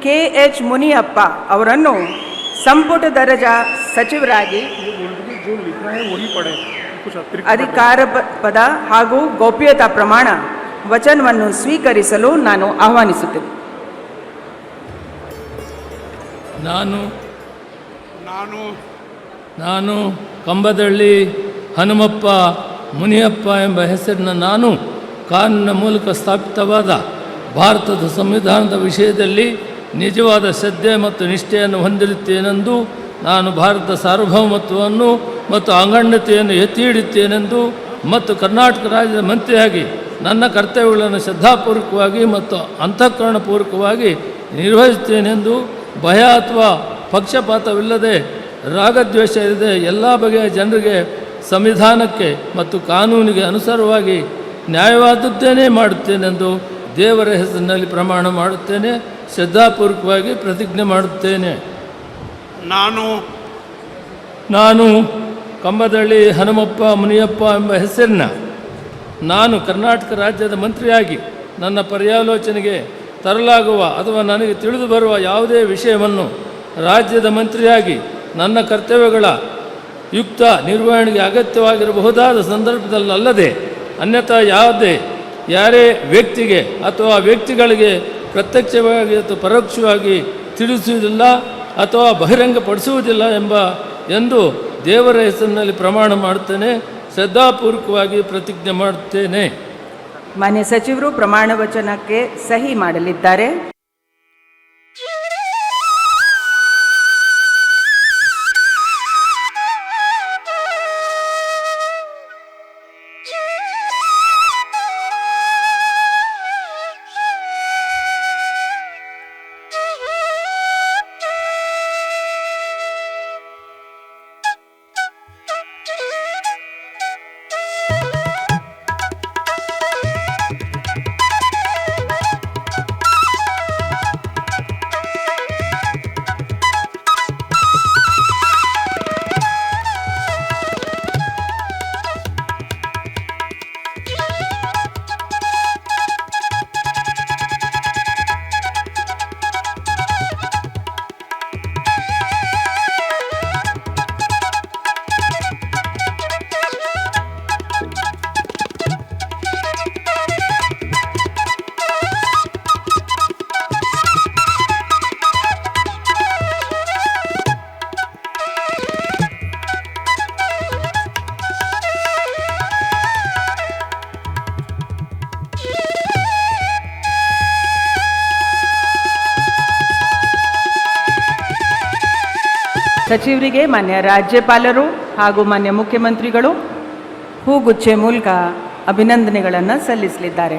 KH Muniyappa ಅವರನ್ನು ಸಂಪುಟ ದರ್ಜಾ ಸಚಿವರಾಗಿ ಅಧಿಕಾರ ಪದ ಹಾಗೂ ಗೌಪ್ಯತಾ ಪ್ರಮಾಣ ವಚನವನ್ನು ಸ್ವೀಕರಿಸಲು ನಾನು ಆಹ್ವಾನಿಸುತ್ತೇನೆ. ನಾನು ಕಂಬದಳ್ಳಿ ಹನುಮಪ್ಪ ಮುನಿಯಪ್ಪ ಎಂಬ ಹೆಸರಿನ ನಾನು ಕಾನೂನಿನ ಮೂಲಕ ಸ್ಥಾಪಿತವಾದ ಭಾರತದ ಸಂವಿಧಾನದ ವಿಷಯದಲ್ಲಿ ನಿಜವಾದ ಶ್ರದ್ಧೆ ಮತ್ತು ನಿಷ್ಠೆಯನ್ನು ಹೊಂದಿರುತ್ತೇನೆಂದು, ನಾನು ಭಾರತದ ಸಾರ್ವಭೌಮತ್ವವನ್ನು ಮತ್ತು ಅಖಂಡತೆಯನ್ನು ಎತ್ತಿ ಹಿಡಿಯುತ್ತೇನೆಂದು ಮತ್ತು ಕರ್ನಾಟಕ ರಾಜ್ಯದ ಮಂತ್ರಿಯಾಗಿ ನನ್ನ ಕರ್ತವ್ಯಗಳನ್ನು ಶ್ರದ್ಧಾಪೂರ್ವಕವಾಗಿ ಮತ್ತು ಅಂತಃಕರಣಪೂರ್ವಕವಾಗಿ ನಿರ್ವಹಿಸುತ್ತೇನೆಂದು, ಭಯ ಅಥವಾ ಪಕ್ಷಪಾತವಿಲ್ಲದೆ ರಾಗದ್ವೇಷ ಇಲ್ಲದೆ ಎಲ್ಲ ಬಗೆಯ ಜನರಿಗೆ ಸಂವಿಧಾನಕ್ಕೆ ಮತ್ತು ಕಾನೂನಿಗೆ ಅನುಸಾರವಾಗಿ ನ್ಯಾಯವಾದದ್ದೇನೇ ಮಾಡುತ್ತೇನೆಂದು ದೇವರ ಹೆಸರಿನಲ್ಲಿ ಪ್ರಮಾಣ ಮಾಡುತ್ತೇನೆ. ಶ್ರದ್ಧಾಪೂರ್ವಕವಾಗಿ ಪ್ರತಿಜ್ಞೆ ಮಾಡುತ್ತೇನೆ. ನಾನು ಕಂಬದಳ್ಳಿ ಹನುಮಪ್ಪ ಮುನಿಯಪ್ಪ ಎಂಬ ಹೆಸರಿನ ನಾನು ಕರ್ನಾಟಕ ರಾಜ್ಯದ ಮಂತ್ರಿಯಾಗಿ ನನ್ನ ಪರ್ಯಾಲೋಚನೆಗೆ ತರಲಾಗುವ ಅಥವಾ ನನಗೆ ತಿಳಿದು ಬರುವ ಯಾವುದೇ ವಿಷಯವನ್ನು ರಾಜ್ಯದ ಮಂತ್ರಿಯಾಗಿ ನನ್ನ ಕರ್ತವ್ಯಗಳ ಯುಕ್ತ ನಿರ್ವಹಣೆಗೆ ಅಗತ್ಯವಾಗಿರಬಹುದಾದ ಸಂದರ್ಭದಲ್ಲದೆ ಅನ್ಯಥಾ ಯಾರೇ ವ್ಯಕ್ತಿಗೆ ಅಥವಾ ವ್ಯಕ್ತಿಗಳಿಗೆ ಪ್ರತ್ಯಕ್ಷವಾಗಿ ಅಥವಾ ಪರೋಕ್ಷವಾಗಿ ತಿಳಿಸುವುದಿಲ್ಲ ಅಥವಾ ಬಹಿರಂಗಪಡಿಸುವುದಿಲ್ಲ ಎಂದು ದೇವರ ಹೆಸರಿನಲ್ಲಿ ಪ್ರಮಾಣ ಮಾಡುತ್ತೇನೆ. ಶ್ರದ್ಧಾಪೂರ್ವಕವಾಗಿ ಪ್ರತಿಜ್ಞೆ ಮಾಡುತ್ತೇನೆ. ಮಾನ್ಯ ಸಚಿವರು ಪ್ರಮಾಣ ವಚನಕ್ಕೆ ಸಹಿ ಮಾಡಲಿದ್ದಾರೆ. ಸಚಿವರಿಗೆ ಮಾನ್ಯ ರಾಜ್ಯಪಾಲರು ಹಾಗೂ ಮಾನ್ಯ ಮುಖ್ಯಮಂತ್ರಿಗಳು ಹೂಗುಚ್ಚೆ ಮೂಲಕ ಅಭಿನಂದನೆಗಳನ್ನು ಸಲ್ಲಿಸಲಿದ್ದಾರೆ.